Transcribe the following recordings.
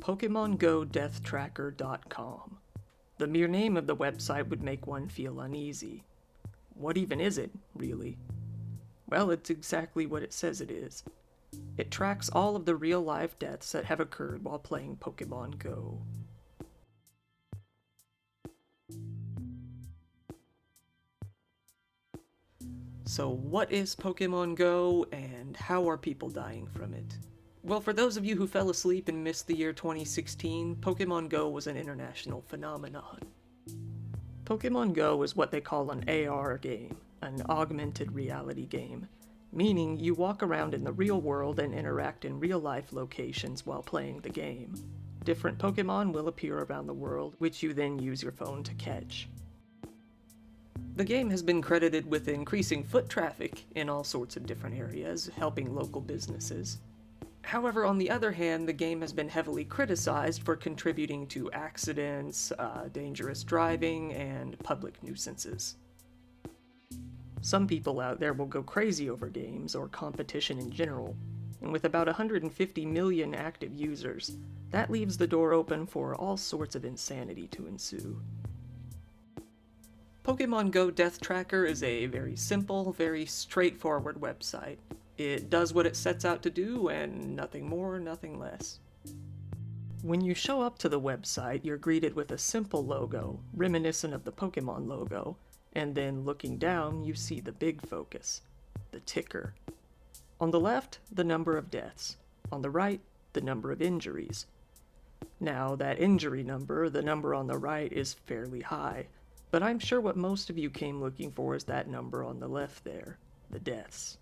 Pokemon Go Deathtracker.com. The mere name of the website would make one feel uneasy. What even is it, really? Well, it's exactly what it says it is. It tracks all of the real-life deaths that have occurred while playing Pokemon Go. So what is Pokemon Go, and how are people dying from it? Well, for those of you who fell asleep and missed the year 2016, Pokemon Go was an international phenomenon. Pokemon Go is what they call an AR game, an augmented reality game, meaning you walk around in the real world and interact in real-life locations while playing the game. Different Pokemon will appear around the world, which you then use your phone to catch. The game has been credited with increasing foot traffic in all sorts of different areas, helping local businesses. However, on the other hand, the game has been heavily criticized for contributing to accidents, dangerous driving, and public nuisances. Some people out there will go crazy over games or competition in general, and with about 150 million active users, that leaves the door open for all sorts of insanity to ensue. Pokemon Go Deathtracker is a very simple, very straightforward website. It does what it sets out to do, and nothing more, nothing less. When you show up to the website, you're greeted with a simple logo, reminiscent of the Pokemon logo, and then looking down, you see the big focus, the ticker. On the left, the number of deaths. On the right, the number of injuries. Now, that injury number, the number on the right, is fairly high, but I'm sure what most of you came looking for is that number on the left there, the deaths.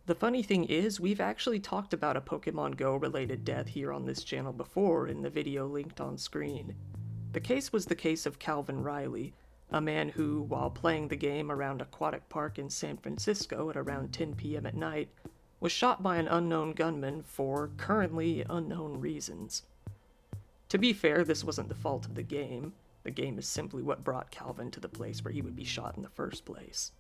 The funny thing is, we've actually talked about a Pokemon Go related death here on this channel before in the video linked on screen. The case was the case of Calvin Riley, a man who, while playing the game around Aquatic Park in San Francisco at around 10 p.m. at night, was shot by an unknown gunman for currently unknown reasons. To be fair, this wasn't the fault of the game. The game is simply what brought Calvin to the place where he would be shot in the first place.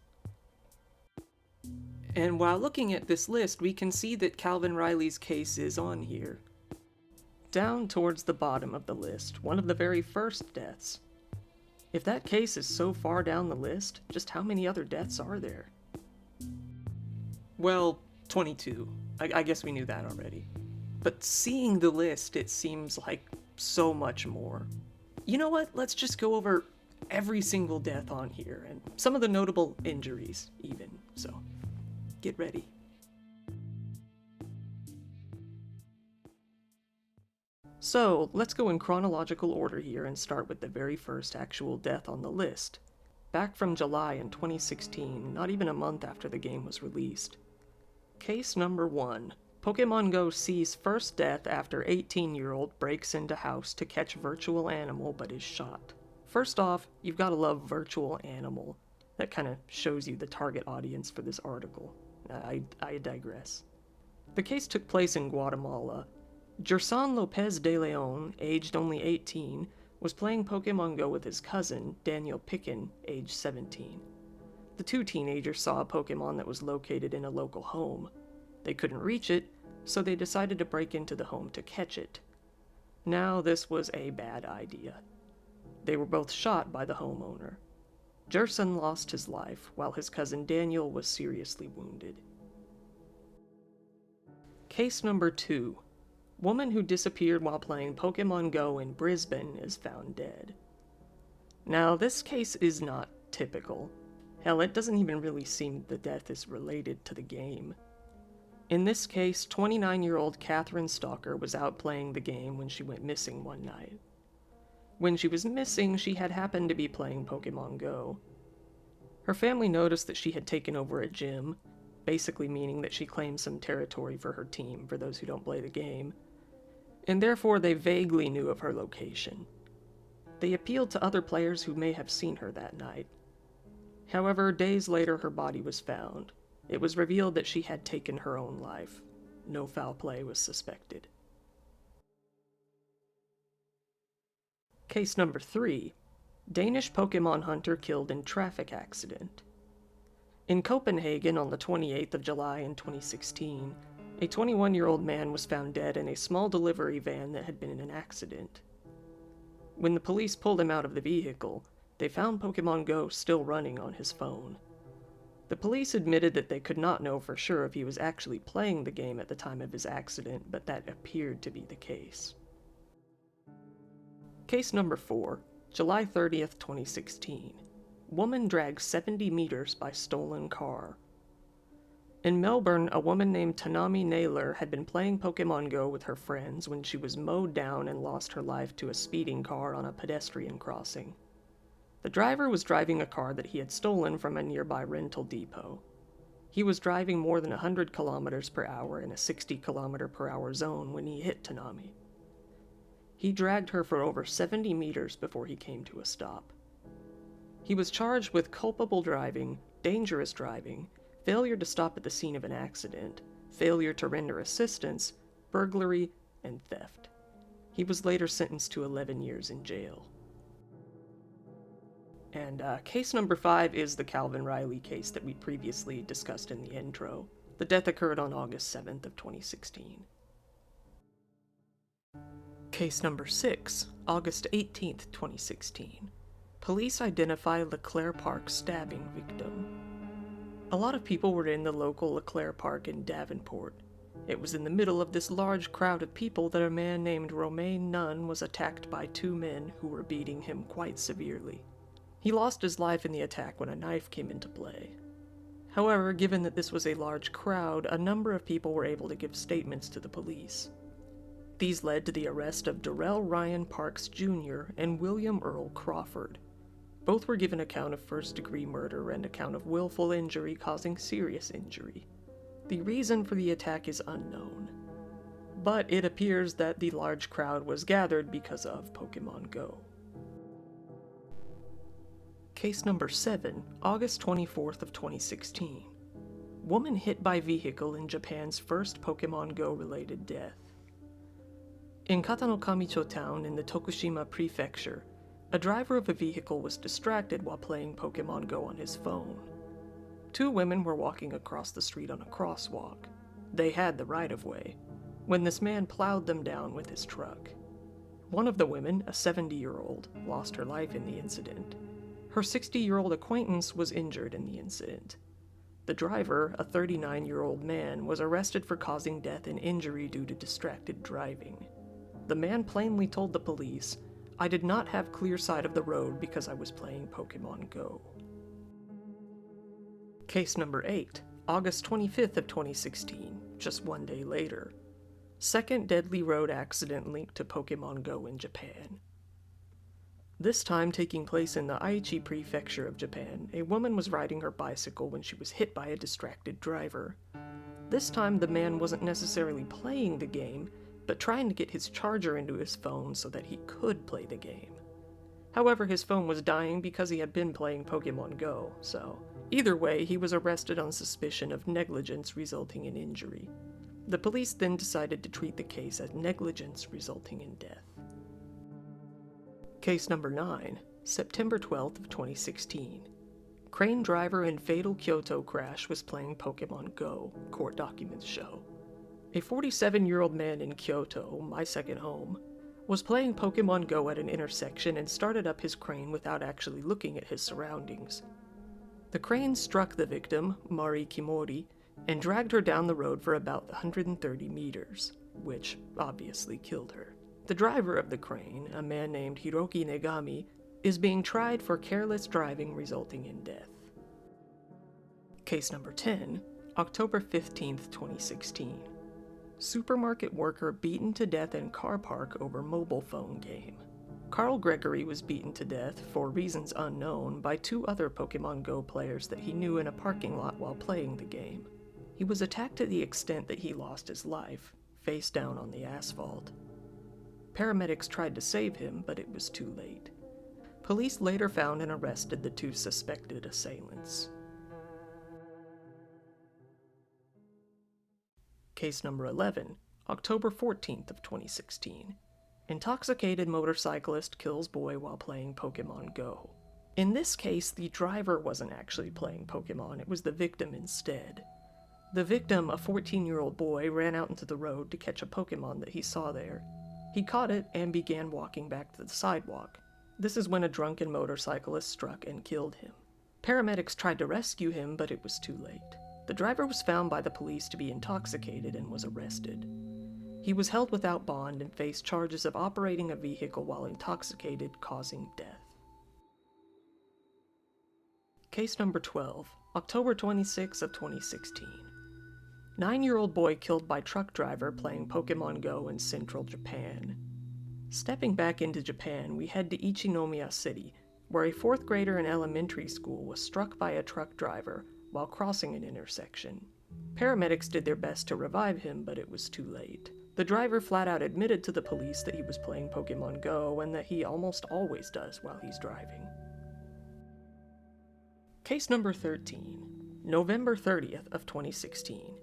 And while looking at this list, we can see that Calvin Riley's case is on here. Down towards the bottom of the list, one of the very first deaths. If that case is so far down the list, just how many other deaths are there? Well, 22. I guess we knew that already. But seeing the list, it seems like so much more. You know what? Let's just go over every single death on here, and some of the notable injuries, even. So, get ready. So, let's go in chronological order here and start with the very first actual death on the list. Back from July in 2016, not even a month after the game was released. Case number 1. Pokemon Go sees first death after 18-year-old breaks into house to catch virtual animal but is shot. First off, you've gotta love virtual animal. That kinda shows you the target audience for this article. I digress. The case took place in Guatemala. Gerson Lopez de Leon, aged only 18, was playing Pokemon Go with his cousin, Daniel Picken, aged 17. The two teenagers saw a Pokemon that was located in a local home. They couldn't reach it, so they decided to break into the home to catch it. Now, this was a bad idea. They were both shot by the homeowner. Gerson lost his life, while his cousin Daniel was seriously wounded. Case number 2. Woman who disappeared while playing Pokemon Go in Brisbane is found dead. Now, this case is not typical. Hell, it doesn't even really seem the death is related to the game. In this case, 29-year-old Catherine Stalker was out playing the game when she went missing one night. When she was missing, she had happened to be playing Pokemon Go. Her family noticed that she had taken over a gym, basically meaning that she claimed some territory for her team, for those who don't play the game, and therefore they vaguely knew of her location. They appealed to other players who may have seen her that night. However, days later her body was found. It was revealed that she had taken her own life. No foul play was suspected. Case number 3. Danish Pokemon hunter killed in traffic accident. In Copenhagen on the 28th of July in 2016, A 21-year-old man was found dead in a small delivery van that had been in an accident. When the police pulled him out of the vehicle, they found Pokemon Go still running on his phone. The police admitted that they could not know for sure if he was actually playing the game at the time of his accident, but that appeared to be the case. Case number 4, July 30th, 2016. Woman dragged 70 meters by stolen car. In Melbourne, a woman named Tanami Naylor had been playing Pokemon Go with her friends when she was mowed down and lost her life to a speeding car on a pedestrian crossing. The driver was driving a car that he had stolen from a nearby rental depot. He was driving more than 100 kilometers per hour in a 60 kilometer per hour zone when he hit Tanami. He dragged her for over 70 meters before he came to a stop. He was charged with culpable driving, dangerous driving, failure to stop at the scene of an accident, failure to render assistance, burglary, and theft. He was later sentenced to 11 years in jail. And case number 5 is the Calvin Riley case that we previously discussed in the intro. The death occurred on August 7th of 2016. Case number 6, August 18th, 2016. Police identify LeClaire Park stabbing victim. A lot of people were in the local LeClaire Park in Davenport. It was in the middle of this large crowd of people that a man named Romain Nunn was attacked by 2 men who were beating him quite severely. He lost his life in the attack when a knife came into play. However, given that this was a large crowd, a number of people were able to give statements to the police. These led to the arrest of Darrell Ryan Parks Jr. and William Earl Crawford. Both were given a count of first-degree murder and a count of willful injury causing serious injury. The reason for the attack is unknown, but it appears that the large crowd was gathered because of Pokemon Go. Case number 7, August 24th of 2016. Woman hit by vehicle in Japan's first Pokemon Go-related death. In Katanokamicho town in the Tokushima prefecture, a driver of a vehicle was distracted while playing Pokemon Go on his phone. 2 women were walking across the street on a crosswalk. They had the right-of-way, when this man plowed them down with his truck. One of the women, a 70-year-old, lost her life in the incident. Her 60-year-old acquaintance was injured in the incident. The driver, a 39-year-old man, was arrested for causing death and injury due to distracted driving. The man plainly told the police, "I did not have clear sight of the road because I was playing Pokemon Go." Case number 8, August 25th of 2016, just 1 day later. Second deadly road accident linked to Pokemon Go in Japan. This time taking place in the Aichi prefecture of Japan, a woman was riding her bicycle when she was hit by a distracted driver. This time the man wasn't necessarily playing the game, but trying to get his charger into his phone so that he could play the game. However, his phone was dying because he had been playing Pokemon Go, so either way, he was arrested on suspicion of negligence resulting in injury. The police then decided to treat the case as negligence resulting in death. Case number 9, September 12th of 2016. Crane driver in fatal Kyoto crash was playing Pokemon Go, court documents show. A 47-year-old man in Kyoto, my second home, was playing Pokemon Go at an intersection and started up his crane without actually looking at his surroundings. The crane struck the victim, Mari Kimori, and dragged her down the road for about 130 meters, which obviously killed her. The driver of the crane, a man named Hiroki Negami, is being tried for careless driving resulting in death. Case number 10, October 15th, 2016. Supermarket worker beaten to death in car park over mobile phone game. Carl Gregory was beaten to death, for reasons unknown, by 2 other Pokemon Go players that he knew in a parking lot while playing the game. He was attacked to the extent that he lost his life, face down on the asphalt. Paramedics tried to save him, but it was too late. Police later found and arrested the 2 suspected assailants. Case number 11, October 14th of 2016. Intoxicated motorcyclist kills boy while playing Pokemon Go. In this case, the driver wasn't actually playing Pokemon, it was the victim instead. The victim, a 14-year-old boy, ran out into the road to catch a Pokemon that he saw there. He caught it and began walking back to the sidewalk. This is when a drunken motorcyclist struck and killed him. Paramedics tried to rescue him, but it was too late. The driver was found by the police to be intoxicated and was arrested. He was held without bond and faced charges of operating a vehicle while intoxicated, causing death. Case number 12, October 26 of 2016. 9-year-old boy killed by truck driver playing Pokemon Go in central Japan. Stepping back into Japan, we head to Ichinomiya City, where a 4th grader in elementary school was struck by a truck driver while crossing an intersection. Paramedics did their best to revive him, but it was too late. The driver flat out admitted to the police that he was playing Pokemon Go and that he almost always does while he's driving. Case number 13, November 30th of 2016.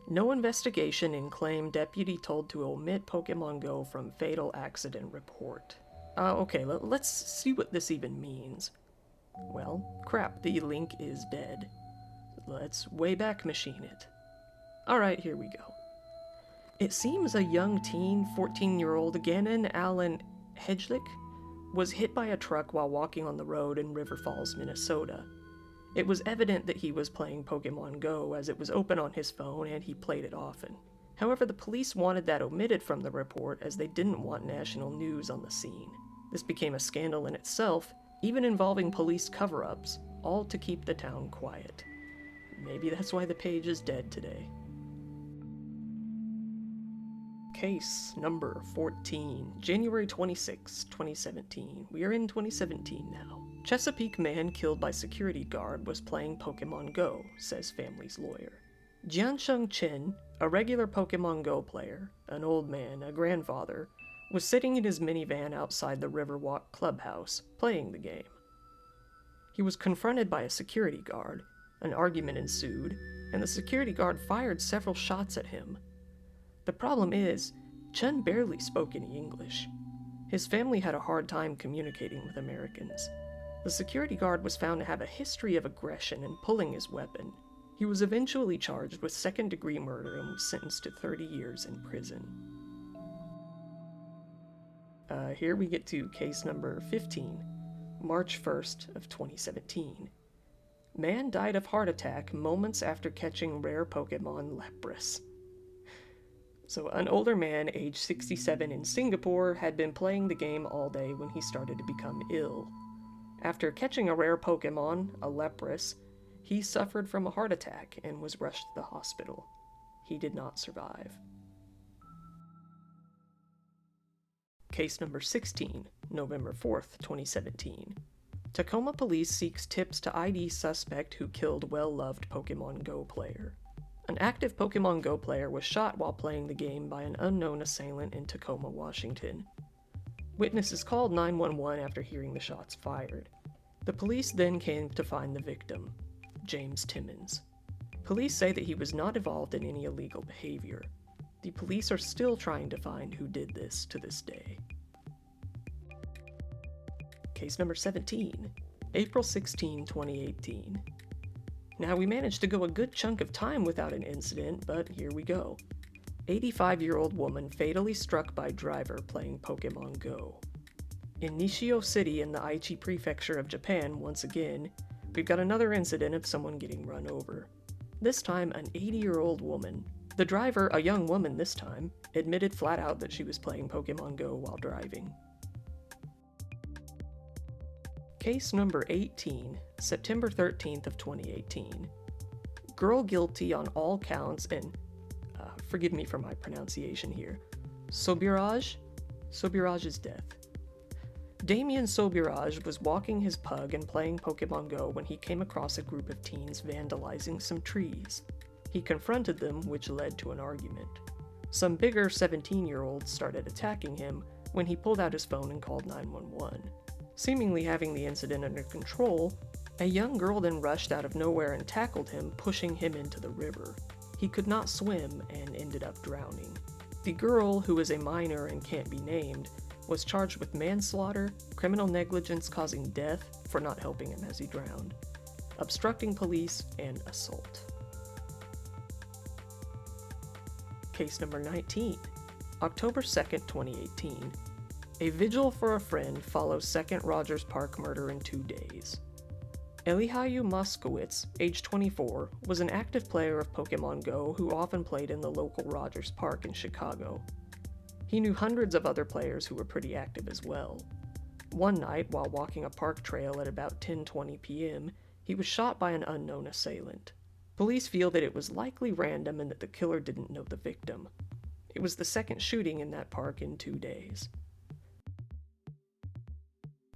No investigation in claim deputy told to omit Pokemon Go from fatal accident report. Okay, let's see what this even means. Well, crap, the link is dead. Let's Wayback Machine it. Alright, here we go. It seems a young teen, 14-year-old Gannon Allen Hedgelick, was hit by a truck while walking on the road in River Falls, Minnesota. It was evident that he was playing Pokemon Go as it was open on his phone and he played it often. However, the police wanted that omitted from the report as they didn't want national news on the scene. This became a scandal in itself, even involving police cover-ups, all to keep the town quiet. Maybe that's why the page is dead today. Case number 14, January 26, 2017. We are in 2017 now. Chesapeake man killed by security guard was playing Pokemon Go, says family's lawyer. Jiansheng Chen, a regular Pokemon Go player, an old man, a grandfather, was sitting in his minivan outside the Riverwalk clubhouse, playing the game. He was confronted by a security guard, an argument ensued, and the security guard fired several shots at him. The problem is, Chen barely spoke any English. His family had a hard time communicating with Americans. The security guard was found to have a history of aggression and pulling his weapon. He was eventually charged with second-degree murder and was sentenced to 30 years in prison. Here we get to case number 15, March 1st of 2017. Man died of heart attack moments after catching rare Pokemon Lapras. So, an older man, age 67 in Singapore, had been playing the game all day when he started to become ill. After catching a rare Pokemon, a Lapras, he suffered from a heart attack and was rushed to the hospital. He did not survive. Case number 16, November 4th, 2017. Tacoma police seeks tips to ID suspect who killed well-loved Pokemon Go player. An active Pokemon Go player was shot while playing the game by an unknown assailant in Tacoma, Washington. Witnesses called 911 after hearing the shots fired. The police then came to find the victim, James Timmons. Police say that he was not involved in any illegal behavior. The police are still trying to find who did this to this day. Case number 17, April 16, 2018. Now, we managed to go a good chunk of time without an incident, but here we go. 85-year-old woman fatally struck by driver playing Pokemon Go. In Nishio City in the Aichi Prefecture of Japan, once again, we've got another incident of someone getting run over. This time, an 80-year-old woman. The driver, a young woman this time, admitted flat out that she was playing Pokemon Go while driving. Case number 18, September 13th of 2018. Girl guilty on all counts in, forgive me for my pronunciation here, Sobirage's death. Damien Sobirage was walking his pug and playing Pokemon Go when he came across a group of teens vandalizing some trees. He confronted them, which led to an argument. Some bigger 17-year-olds started attacking him when he pulled out his phone and called 911. Seemingly having the incident under control, a young girl then rushed out of nowhere and tackled him, pushing him into the river. He could not swim and ended up drowning. The girl, who is a minor and can't be named, was charged with manslaughter, criminal negligence causing death for not helping him as he drowned, obstructing police, and assault. Case number 19. October 2nd, 2018. A vigil for a friend follows second Rogers Park murder in 2 days. Elihayu Moskowitz, age 24, was an active player of Pokemon Go who often played in the local Rogers Park in Chicago. He knew hundreds of other players who were pretty active as well. One night, while walking a park trail at about 10:20 p.m., he was shot by an unknown assailant. Police feel that it was likely random and that the killer didn't know the victim. It was the second shooting in that park in 2 days.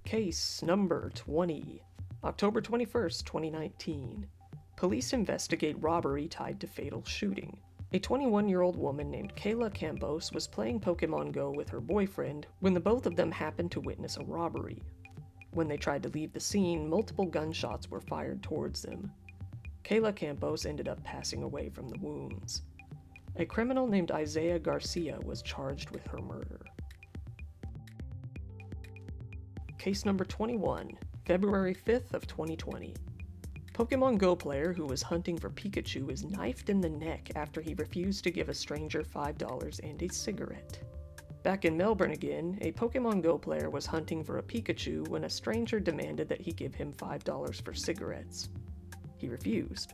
Case number 20. October 21st, 2019. Police investigate robbery tied to fatal shooting. A 21-year-old woman named Kayla Campos was playing Pokemon Go with her boyfriend when the both of them happened to witness a robbery. When they tried to leave the scene, multiple gunshots were fired towards them. Kayla Campos ended up passing away from the wounds. A criminal named Isaiah Garcia was charged with her murder. Case number 21. February 5th of 2020. Pokemon Go player who was hunting for Pikachu is knifed in the neck after he refused to give a stranger $5 and a cigarette. Back in Melbourne again, a Pokemon Go player was hunting for a Pikachu when a stranger demanded that he give him $5 for cigarettes. He refused.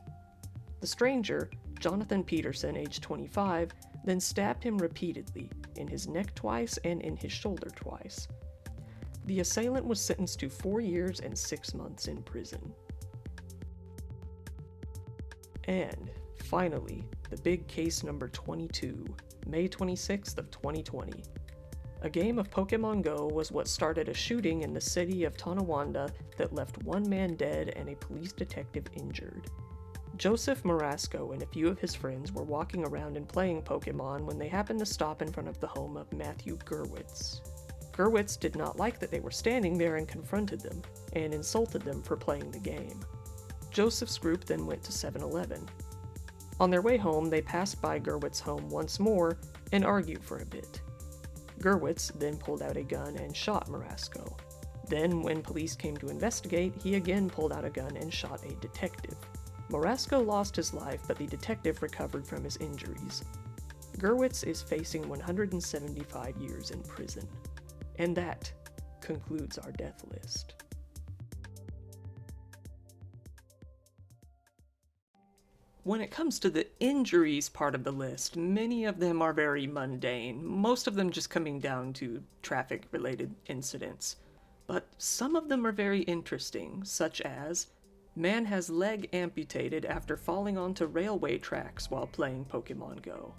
The stranger, Jonathan Peterson, age 25, then stabbed him repeatedly, in his neck twice and in his shoulder twice. The assailant was sentenced to 4 years and 6 months in prison. And, finally, the big case number 22, May 26th of 2020. A game of Pokemon Go was what started a shooting in the city of Tonawanda that left one man dead and a police detective injured. Joseph Marasco and a few of his friends were walking around and playing Pokemon when they happened to stop in front of the home of Matthew Gerwitz. Gerwitz did not like that they were standing there and confronted them, and insulted them for playing the game. Joseph's group then went to 7-Eleven. On their way home, they passed by Gerwitz's home once more and argued for a bit. Gerwitz then pulled out a gun and shot Marasco. Then, when police came to investigate, he again pulled out a gun and shot a detective. Marasco lost his life, but the detective recovered from his injuries. Gerwitz is facing 175 years in prison. And that concludes our death list. When it comes to the injuries part of the list, many of them are very mundane, most of them just coming down to traffic-related incidents. But some of them are very interesting, such as, man has leg amputated after falling onto railway tracks while playing Pokemon Go.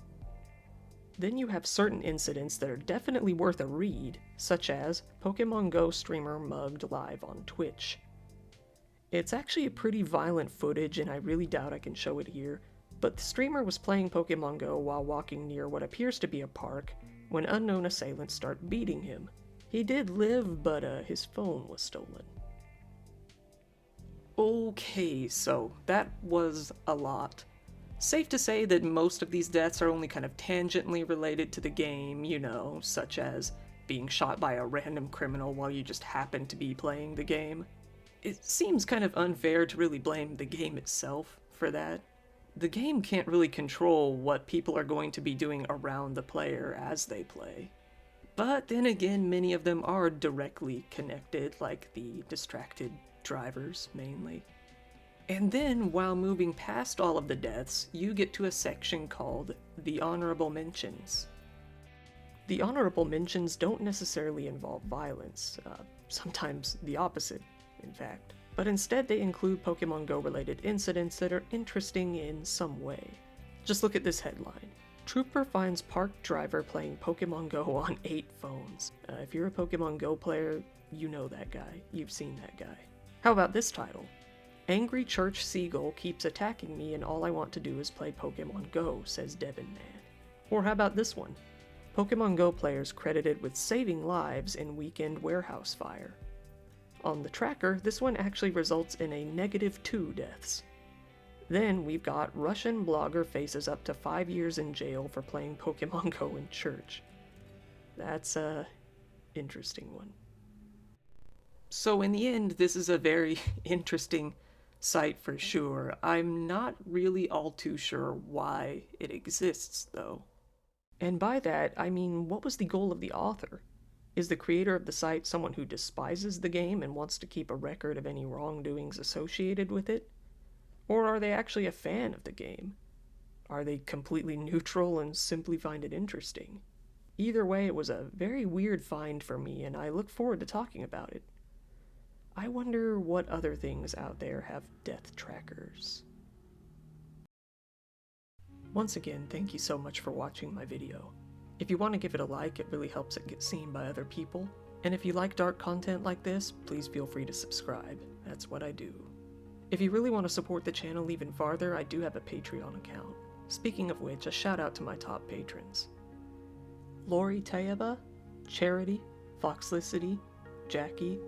Then you have certain incidents that are definitely worth a read, such as Pokemon Go streamer mugged live on Twitch. It's actually a pretty violent footage and I really doubt I can show it here, but the streamer was playing Pokemon Go while walking near what appears to be a park when unknown assailants start beating him. He did live, but his phone was stolen. Okay, so that was a lot. Safe to say that most of these deaths are only kind of tangentially related to the game, you know, such as being shot by a random criminal while you just happen to be playing the game. It seems kind of unfair to really blame the game itself for that. The game can't really control what people are going to be doing around the player as they play. But then again, many of them are directly connected, like the distracted drivers, mainly. And then, while moving past all of the deaths, you get to a section called the Honorable Mentions. The Honorable Mentions don't necessarily involve violence, sometimes the opposite, in fact, but instead they include Pokemon Go related incidents that are interesting in some way. Just look at this headline. Trooper finds park driver playing Pokemon Go on 8 phones. If you're a Pokemon Go player, you know that guy. You've seen that guy. How about this title? Angry church seagull keeps attacking me and all I want to do is play Pokemon Go, says Devin Man. Or how about this one? Pokemon Go players credited with saving lives in weekend warehouse fire. On the tracker, this one actually results in a -2 deaths. Then we've got Russian blogger faces up to 5 years in jail for playing Pokemon Go in church. That's a interesting one. So in the end, this is a very interesting site for sure. I'm not really all too sure why it exists, though. And by that, I mean, what was the goal of the author? Is the creator of the site someone who despises the game and wants to keep a record of any wrongdoings associated with it? Or are they actually a fan of the game? Are they completely neutral and simply find it interesting? Either way, it was a very weird find for me, and I look forward to talking about it. I wonder what other things out there have death trackers. Once again, thank you so much for watching my video. If you want to give it a like, it really helps it get seen by other people. And if you like dark content like this, please feel free to subscribe. That's what I do. If you really want to support the channel even farther, I do have a Patreon account. Speaking of which, a shout out to my top patrons. Lori Tayeba, Charity, Foxlicity, Jackie,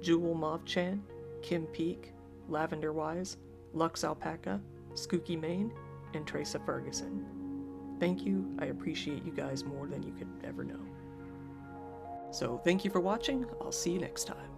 Jewel Mauve-chan, Kim Peak, Lavender Wise, Lux Alpaca, Skooky Mane, and Teresa Ferguson. Thank you, I appreciate you guys more than you could ever know. So thank you for watching, I'll see you next time.